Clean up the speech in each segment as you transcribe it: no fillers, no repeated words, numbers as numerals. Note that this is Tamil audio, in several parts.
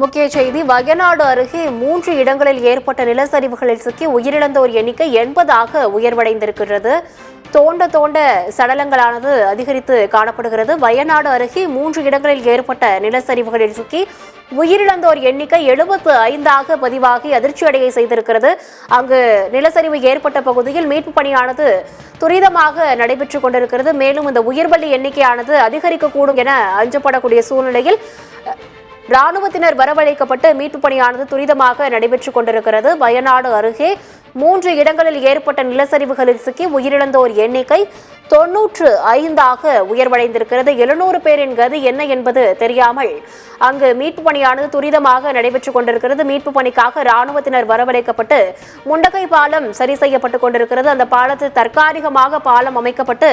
முக்கிய செய்தி வயநாடு அருகே 3 இடங்களில் ஏற்பட்ட நிலச்சரிவுகளில் சிக்கி உயிரிழந்தோர் எண்ணிக்கை 80ஆக உயர்வடைந்திருக்கிறது. தோண்ட சடலங்களானது அதிகரித்து காணப்படுகிறது. வயநாடு அருகே 3 இடங்களில் ஏற்பட்ட நிலச்சரிவுகளில் சிக்கி உயிரிழந்தோர் எண்ணிக்கை 75ஆக பதிவாகி அதிர்ச்சியடைய செய்திருக்கிறது. அங்கு நிலச்சரிவு ஏற்பட்ட பகுதியில் மீட்பு பணியானது துரிதமாக நடைபெற்றுக் கொண்டிருக்கிறது. மேலும் இந்த உயிர்பலி எண்ணிக்கையானது அதிகரிக்கக்கூடும் என அஞ்சப்படக்கூடிய சூழ்நிலையில் ராணுவத்தினர் வரவழைக்கப்பட்டு மீட்பு பணியானது துரிதமாக நடைபெற்றுக் கொண்டிருக்கிறது. வயநாடு அருகே 3 இடங்களில் ஏற்பட்ட நிலச்சரிவுகளில் சிக்கி உயிரிழந்தோர் எண்ணிக்கை 95ஆக உயர்வடைந்திருக்கிறது. 700 பேரின் கதி என்ன என்பது தெரியாமல் அங்கு மீட்பு பணியானது துரிதமாக நடைபெற்றுக் கொண்டிருக்கிறது. மீட்பு பணிக்காக ராணுவத்தினர் வரவழைக்கப்பட்டு முண்டகை பாலம் சரி செய்யப்பட்டுக் கொண்டிருக்கிறது. அந்த பாலத்தில் தற்காலிகமாக பாலம் அமைக்கப்பட்டு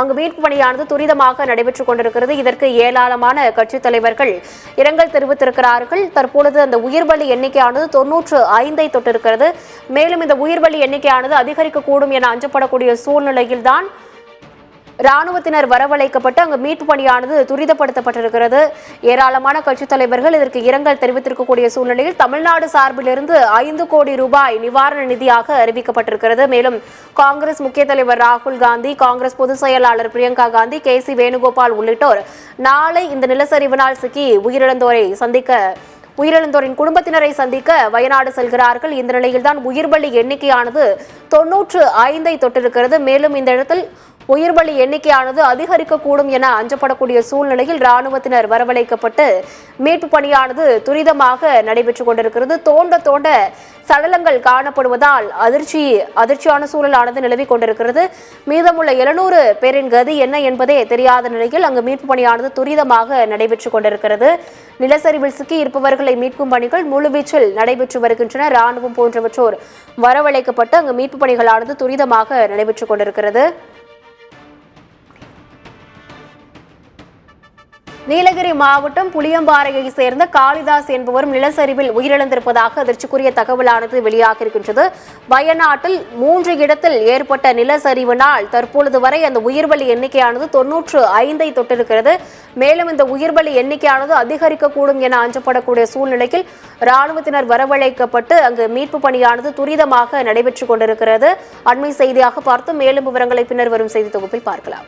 அங்கு மீட்பு பணியானது துரிதமாக நடைபெற்றுக் கொண்டிருக்கிறது. இதற்கு ஏராளமான கட்சித் தலைவர்கள் இரங்கல் தெரிவித்திருக்கிறார்கள். தற்பொழுது அந்த உயிர்பலி எண்ணிக்கையானது 95ஐ தொட்டிருக்கிறது. மேலும் இந்த உயிர்பலி எண்ணிக்கையானது அதிகரிக்கக்கூடும் என அஞ்சப்படக்கூடிய சூழ்நிலையில்தான் ராணுவத்தினர் வரவழைக்கப்பட்டு அங்கு மீட்பு பணியானது துரிதப்படுத்தப்பட்டிருக்கிறது. ஏராளமான கட்சித் தலைவர்கள் இதற்கு இரங்கல் தெரிவித்திருக்கக்கூடிய சூழ்நிலையில் தமிழ்நாடு சார்பிலிருந்து 5 கோடி ரூபாய் நிவாரண நிதியாக அறிவிக்கப்பட்டிருக்கிறது. மேலும் காங்கிரஸ் முக்கிய தலைவர் ராகுல் காந்தி, காங்கிரஸ் பொதுச் செயலாளர் பிரியங்கா காந்தி, KC வேணுகோபால் உள்ளிட்டோர் நாளை இந்த நிலச்சரிவினால் சிக்கி உயிரிழந்தோரின் குடும்பத்தினரை சந்திக்க வயநாடு செல்கிறார்கள். இந்த நிலையில்தான் உயிர்பலி எண்ணிக்கையானது 95ஐ தொட்டிருக்கிறது. மேலும் இந்த இடத்தில் உயிர்பலி எண்ணிக்கையானது அதிகரிக்கக்கூடும் என அஞ்சப்படக்கூடிய சூழ்நிலையில் ராணுவத்தினர் வரவழைக்கப்பட்டு மீட்பு பணியானது துரிதமாக நடைபெற்றுக் கொண்டிருக்கிறது. தோண்ட சடலங்கள் காணப்படுவதால் அதிர்ச்சியான சூழலானது நிலவிக் கொண்டிருக்கிறது. மீதமுள்ள 700 பேரின் கதி என்ன என்பதே தெரியாத நிலையில் அங்கு மீட்பு பணியானது துரிதமாக நடைபெற்றுக் கொண்டிருக்கிறது. நிலச்சரிவில் சிக்கி இருப்பவர்களை மீட்கும் பணிகள் முழுவீச்சில் நடைபெற்று வருகின்றன. ராணுவம் போன்றவற்றோர் வரவழைக்கப்பட்டு அங்கு மீட்பு பணிகளானது துரிதமாக நடைபெற்றுக் கொண்டிருக்கிறது. நீலகிரி மாவட்டம் புளியம்பாறையை சேர்ந்த காளிதாஸ் என்பவரும் நிலச்சரிவில் உயிரிழந்திருப்பதாக அதிர்ச்சிக்குரிய தகவலானது வெளியாகியிருக்கின்றது. வயநாட்டில் 3 இடத்தில் ஏற்பட்ட நிலச்சரிவினால் தற்பொழுது வரை அந்த உயிர்பலி எண்ணிக்கையானது 95ஐ தொட்டிருக்கிறது. மேலும் இந்த உயிர்பலி எண்ணிக்கையானது அதிகரிக்கக்கூடும் என அஞ்சப்படக்கூடிய சூழ்நிலையில் ராணுவத்தினர் வரவழைக்கப்பட்டு அங்கு மீட்பு பணியானது துரிதமாக நடைபெற்றுக் கொண்டிருக்கிறது. அண்மை செய்தியாக பார்த்து மேலும் விவரங்களை பின்னர் வரும் செய்தி தொகுப்பில் பார்க்கலாம்.